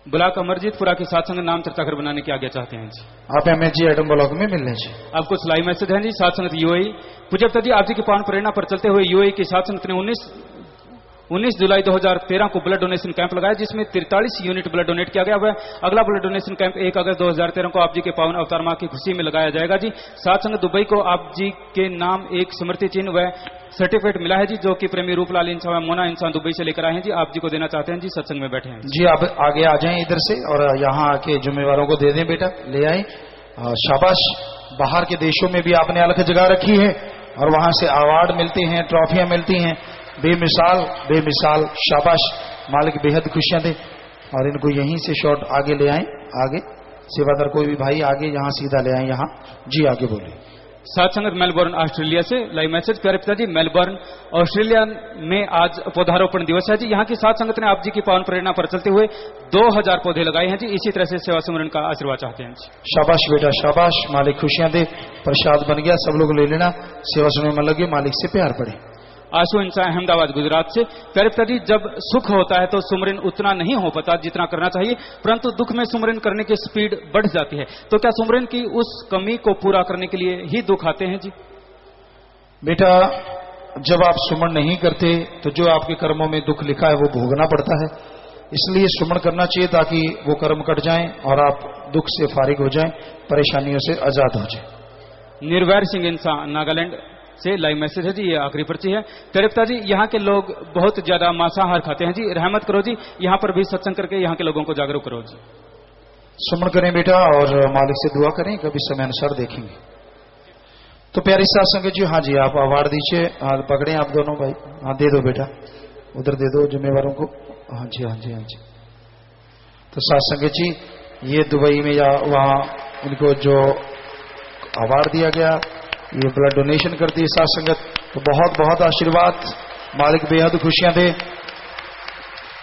ब्लॉक अमरजीतपुरा के साथ संग नाम चर्चा कर बनाने की आज्ञा चाहते हैं जी। आप MSG एडम ब्लॉक में मिल लीजिए। अब कुछ लाइव मैसेज हैं जी। साथ संगत UAE, पूज्यता जी आप जी की पावन प्रेरणा पर चलते हुए UAE की साथ संगत ने 19 जुलाई 2013 को ब्लड डोनेशन कैंप लगाया, जिसमें 43 यूनिट ब्लड डोनेट किया गया। वह अगला ब्लड डोनेशन कैंप 1 अगस्त 2013 को आप जी के पावन अवतार माह की खुशी में लगाया जाएगा जी। साथ संग दुबई को आप जी के नाम एक स्मृति चिन्ह व सर्टिफिकेट मिला है जी, जो कि प्रेमी रूपलाल इंसान व मोना इंसान दुबई से लेकर आए हैं जी। आप जी को देना चाहते हैं जी, सत्संग में बैठे हैं जी। आप आगे आ जाएं इधर से और यहाँ आके जिम्मेवारों को दे दें बेटा, ले आए। शाबाश। बाहर के देशों में भी आपने अलग जगह रखी है और वहां से अवार्ड मिलते हैं, ट्रॉफियां मिलती हैं। बेमिसाल शाबाश। मालिक बेहद खुशियां दे और इनको यहीं से शॉट आगे ले आए। आगे सेवादार कोई भी भाई आगे यहाँ सीधा ले आए यहाँ जी। आगे बोलिए। साथ संगत मेलबोर्न ऑस्ट्रेलिया से लाइव मैसेज, प्यारे पिताजी मेलबोर्न ऑस्ट्रेलिया में आज पौधारोपण दिवस है जी। यहाँ की साथ संगत ने आप जी की पावन प्रेरणा पर चलते हुए 2000 पौधे लगाए हैं जी। इसी तरह से सेवा सिमरन का आशीर्वाद चाहते हैं जी। शाबाश बेटा शाबाश। मालिक खुशियां दे। प्रसाद बन गया, सब लोग ले लेना। सेवा समय में लगे, मालिक से प्यार पड़े। आशु इंसान अहमदाबाद गुजरात से, प्यारे पिताजी जब सुख होता है तो सुमरन उतना नहीं हो पाता जितना करना चाहिए, परंतु दुख में सुमरन करने की स्पीड बढ़ जाती है। तो क्या सुमरन की उस कमी को पूरा करने के लिए ही दुख आते हैं जी? बेटा जब आप सुमन नहीं करते तो जो आपके कर्मों में दुख लिखा है वो भोगना पड़ता है। इसलिए सुमन करना चाहिए ताकि वो कर्म कट जाएं और आप दुख से फारिग हो जाएं, परेशानियों से आजाद हो जाएं। निर्वैर सिंह इंसान नागालैंड से लाइव मैसेज है जी, ये आखिरी पर्ची है। प्यारे पिताजी यहाँ के लोग बहुत ज्यादा मांसाहार खाते हैं जी, रहमत करो जी, यहाँ पर भी सत्संग करके यहाँ के लोगों को जागरूक करो जी। सुमन करें बेटा और मालिक से दुआ करें, कभी समय अनुसार देखेंगे। तो प्यारी सत्संग जी, हाँ जी आप अवार्ड दीजिए। हाँ पकड़े आप दोनों भाई, हाँ दे दो बेटा, उधर दे दो जिम्मेवारों को। हाँ जी हाँ जी हाँ जी। तो सत्संग जी ये दुबई में या वहाँ इनको जो अवार्ड दिया गया, ये ब्लड डोनेशन करती है साथ संगत, तो बहुत बहुत आशीर्वाद। मालिक बेहद खुशियां दे,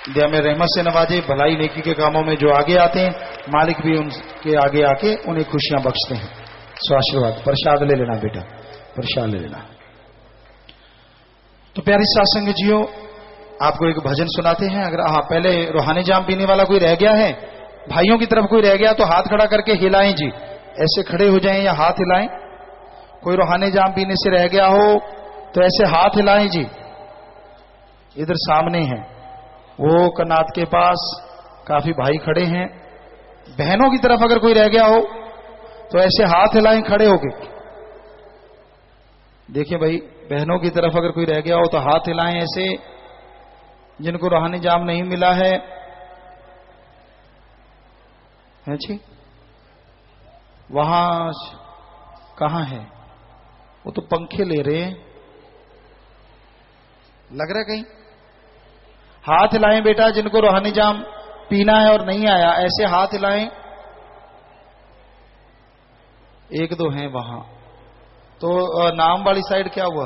दया में रहमत से नवाजे। भलाई नेकी के कामों में जो आगे आते हैं मालिक भी उनके आगे आके उन्हें खुशियां बख्शते हैं। सो आशीर्वाद। प्रसाद ले लेना बेटा, प्रसाद ले लेना। तो प्यारी सत्संग जियो, आपको एक भजन सुनाते हैं। अगर हाँ पहले रूहानी जाम पीने वाला कोई रह गया है, भाइयों की तरफ कोई रह गया तो हाथ खड़ा करके हिलाएं जी, ऐसे खड़े हो जाएं या हाथ हिलाएं। कोई रूहानी जाम पीने से रह गया हो तो ऐसे हाथ हिलाएं जी। इधर सामने है वो कनात के पास काफी भाई खड़े हैं। बहनों की तरफ अगर कोई रह गया हो तो ऐसे हाथ हिलाएं खड़े होके। देखिए भाई, बहनों की तरफ अगर कोई रह गया हो तो हाथ हिलाएं ऐसे। जिनको रूहानी जाम नहीं मिला है जी, वहां कहां है वो? तो पंखे ले रहे हैं, लग रहा है कहीं। हाथ हिलाएं बेटा जिनको रूहानी जाम पीना है और नहीं आया, ऐसे हाथ हिलाएं। एक दो हैं वहां। तो नाम वाली साइड क्या हुआ?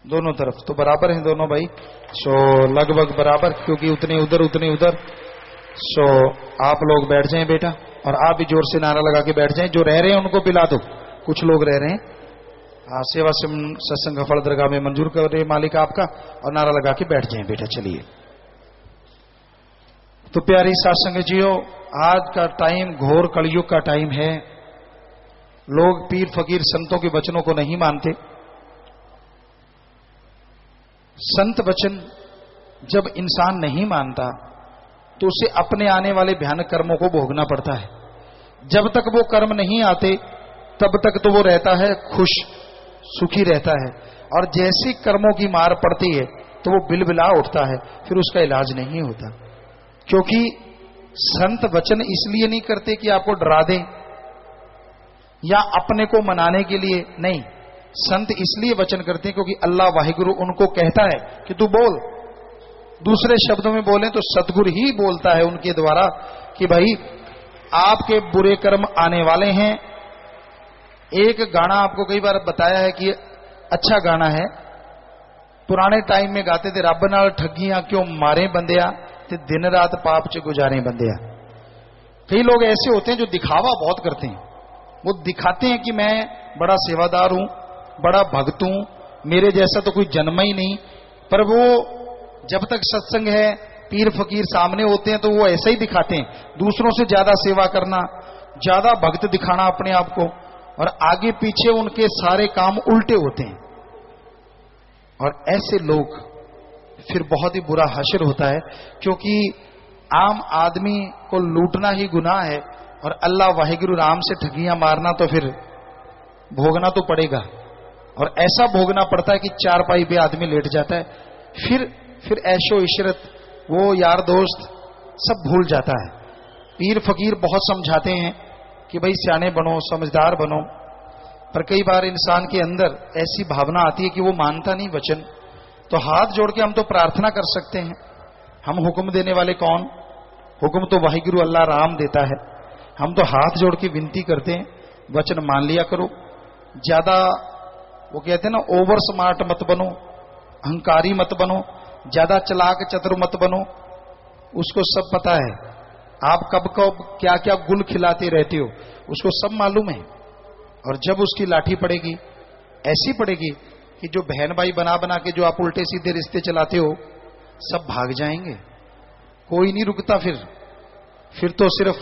दोनों तरफ तो बराबर हैं दोनों भाई। सो लगभग बराबर, क्योंकि उतने उधर। सो आप लोग बैठ जाएं बेटा, और आप भी जोर से नारा लगा के बैठ जाएं। जो रह रहे हैं उनको पिला दो, कुछ लोग रह रहे हैं। सेवा सिमरन सत्संग का फल दरगाह में मंजूर करे मालिक आपका, और नारा लगा के बैठ जाएं बेटा। चलिए तो प्यारी सत्संग जियो, आज का टाइम घोर कलयुग का टाइम है। लोग पीर फकीर संतों के वचनों को नहीं मानते। संत वचन जब इंसान नहीं मानता तो उसे अपने आने वाले भयानक कर्मों को भोगना पड़ता है। जब तक वो कर्म नहीं आते तब तक तो वो रहता है खुश, सुखी रहता है, और जैसी कर्मों की मार पड़ती है तो वो बिलबिला उठता है, फिर उसका इलाज नहीं होता। क्योंकि संत वचन इसलिए नहीं करते कि आपको डरा दें या अपने को मनाने के लिए, नहीं, संत इसलिए वचन करते हैं क्योंकि अल्लाह वाहिगुरु उनको कहता है कि तू बोल। दूसरे शब्दों में बोले तो सतगुरु ही बोलता है उनके द्वारा कि भाई आपके बुरे कर्म आने वाले हैं। एक गाना आपको कई बार बताया है कि अच्छा गाना है, पुराने टाइम में गाते थे, रब नाल ठगियां क्यों मारे बंदिया ते दिन रात पाप च गुजारे बंदिया। कई लोग ऐसे होते हैं जो दिखावा बहुत करते हैं। वो दिखाते हैं कि मैं बड़ा सेवादार हूं, बड़ा भक्त हूं, मेरे जैसा तो कोई जन्म ही नहीं। पर वो जब तक सत्संग है, पीर फकीर सामने होते हैं तो वो ऐसा ही दिखाते हैं, दूसरों से ज्यादा सेवा करना, ज्यादा भक्त दिखाना अपने आप को, और आगे पीछे उनके सारे काम उल्टे होते हैं। और ऐसे लोग फिर बहुत ही बुरा हश्र होता है, क्योंकि आम आदमी को लूटना ही गुनाह है और अल्लाह वाहिगुरु राम से ठगियां मारना तो फिर भोगना तो पड़ेगा। और ऐसा भोगना पड़ता है कि चारपाई पे आदमी लेट जाता है, फिर ऐशो इशरत, वो यार दोस्त सब भूल जाता है। पीर फकीर बहुत समझाते हैं कि भाई सियाने बनो, समझदार बनो, पर कई बार इंसान के अंदर ऐसी भावना आती है कि वो मानता नहीं वचन। तो हाथ जोड़ के हम तो प्रार्थना कर सकते हैं। हम हुक्म देने वाले कौन? हुक्म तो वाहिगुरु अल्लाह राम देता है। हम तो हाथ जोड़ के विनती करते हैं, वचन मान लिया करो। ज्यादा वो कहते हैं ना, ओवर स्मार्ट मत बनो, अहंकारी मत बनो, ज्यादा चलाक चतुर मत बनो। उसको सब पता है आप कब कब क्या क्या गुल खिलाते रहते हो, उसको सब मालूम है। और जब उसकी लाठी पड़ेगी, ऐसी पड़ेगी कि जो बहन भाई बना बना के जो आप उल्टे सीधे रिश्ते चलाते हो, सब भाग जाएंगे, कोई नहीं रुकता। फिर तो सिर्फ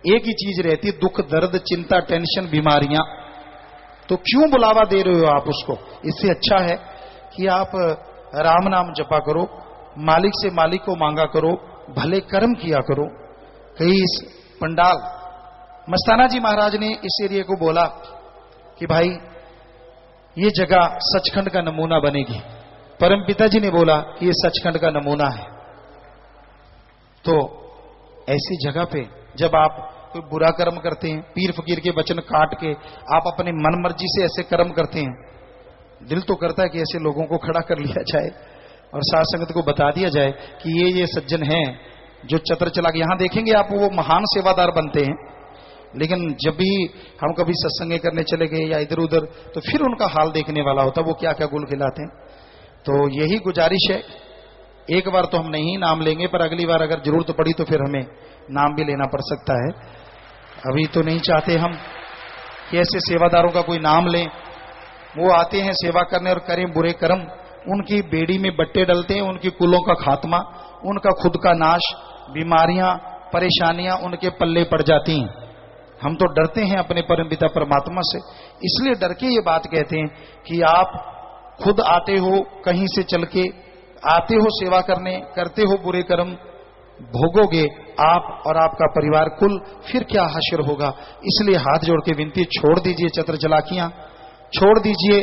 एक ही चीज रहती, दुख दर्द चिंता टेंशन बीमारियां। तो क्यों बुलावा दे रहे हो आप उसको? इससे अच्छा है कि आप राम नाम जपा करो, मालिक से मालिक को मांगा करो, भले कर्म किया करो। कई इस पंडाल मस्ताना जी महाराज ने इस एरिया को बोला कि भाई ये जगह सचखंड का नमूना बनेगी। परम पिता जी ने बोला कि ये सचखंड का नमूना है। तो ऐसी जगह पे जब आप कोई बुरा कर्म करते हैं, पीर फकीर के वचन काट के आप अपने मन मर्जी से ऐसे कर्म करते हैं, दिल तो करता है कि ऐसे लोगों को खड़ा कर लिया जाए और साथ संगत को बता दिया जाए कि ये सज्जन हैं जो चतर चला के। यहां देखेंगे आप, वो महान सेवादार बनते हैं, लेकिन जब भी हम कभी सत्संग करने चले गए या इधर उधर, तो फिर उनका हाल देखने वाला होता, वो क्या क्या गुल खिलाते हैं। तो यही गुजारिश है, एक बार तो हम नहीं नाम लेंगे, पर अगली बार अगर जरूरत पड़ी तो फिर हमें नाम भी लेना पड़ सकता है। अभी तो नहीं चाहते हम कि ऐसे सेवादारों का कोई नाम लें। वो आते हैं सेवा करने और करें बुरे कर्म, उनकी बेड़ी में बट्टे डलते हैं, उनकी कुलों का खात्मा, उनका खुद का नाश, बीमारियां परेशानियां उनके पल्ले पड़ जाती हैं। हम तो डरते हैं अपने परमपिता परमात्मा से, इसलिए डर के ये बात कहते हैं कि आप खुद आते हो कहीं से चल के, आते हो सेवा करने, करते हो बुरे कर्म, भोगोगे आप और आपका परिवार कुल, फिर क्या हश्र होगा। इसलिए हाथ जोड़ के विनती, छोड़ दीजिए चतर चलाकियां, छोड़ दीजिए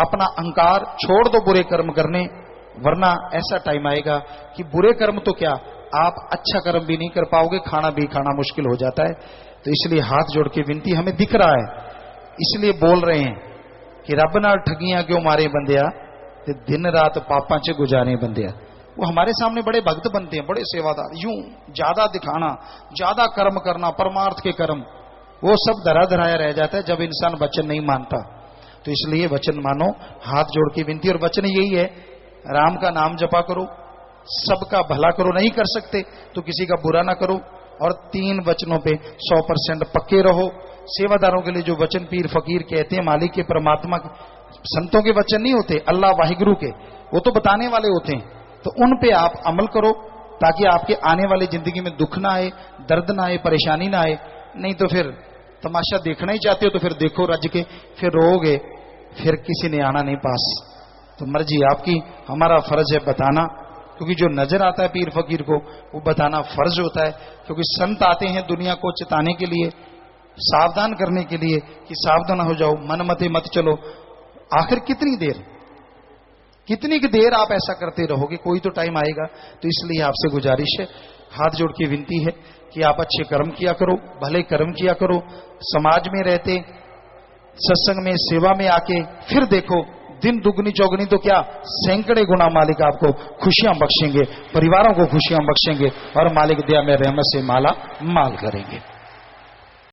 अपना अहंकार, छोड़ दो बुरे कर्म करने, वरना ऐसा टाइम आएगा कि बुरे कर्म तो क्या, आप अच्छा कर्म भी नहीं कर पाओगे, खाना भी खाना मुश्किल हो जाता है। तो इसलिए हाथ जोड़ के विनती, हमें दिख रहा है इसलिए बोल रहे हैं कि रब नाल ठगियां क्यों मारे बंदिया ते दिन रात पापां च गुजारे बंदिया। वो हमारे सामने बड़े भक्त बनते हैं, बड़े सेवादार, यूं ज्यादा दिखाना, ज्यादा कर्म करना, परमार्थ के कर्म, वो सब धरा धराया रह जाता है जब इंसान वचन नहीं मानता। तो इसलिए वचन मानो, हाथ जोड़ के विनती। और वचन यही है, राम का नाम जपा करो, सबका भला करो, नहीं कर सकते तो किसी का बुरा ना करो, और 3 वचनों पे 100% पक्के रहो। सेवादारों के लिए जो वचन पीर फकीर कहते हैं मालिक के, परमात्मा के, संतों के वचन नहीं होते, अल्लाह वाहिगुरु के, वो तो बताने वाले होते हैं। तो उन पे आप अमल करो ताकि आपके आने वाली जिंदगी में दुख ना आए, दर्द ना आए, परेशानी ना आए। नहीं तो फिर तमाशा देखना ही चाहते हो तो फिर देखो रज के, फिर रोओगे, फिर किसी ने आना नहीं पास। तो मर्जी आपकी, हमारा फर्ज है बताना, क्योंकि जो नजर आता है पीर फकीर को वो बताना फर्ज होता है। क्योंकि संत आते हैं दुनिया को चेताने के लिए, सावधान करने के लिए कि सावधान हो जाओ, मन मते मत चलो। आखिर कितनी देर आप ऐसा करते रहोगे, कोई तो टाइम आएगा। तो इसलिए आपसे गुजारिश है, हाथ जोड़ के विनती है कि आप अच्छे कर्म किया करो, भले कर्म किया करो, समाज में रहते, सत्संग में, सेवा में आके फिर देखो दिन दुगनी चौगनी तो क्या सैकड़े गुना मालिक आपको खुशियां बख्शेंगे, परिवारों को खुशियां बख्शेंगे और मालिक दया में रहमत से माला माल करेंगे।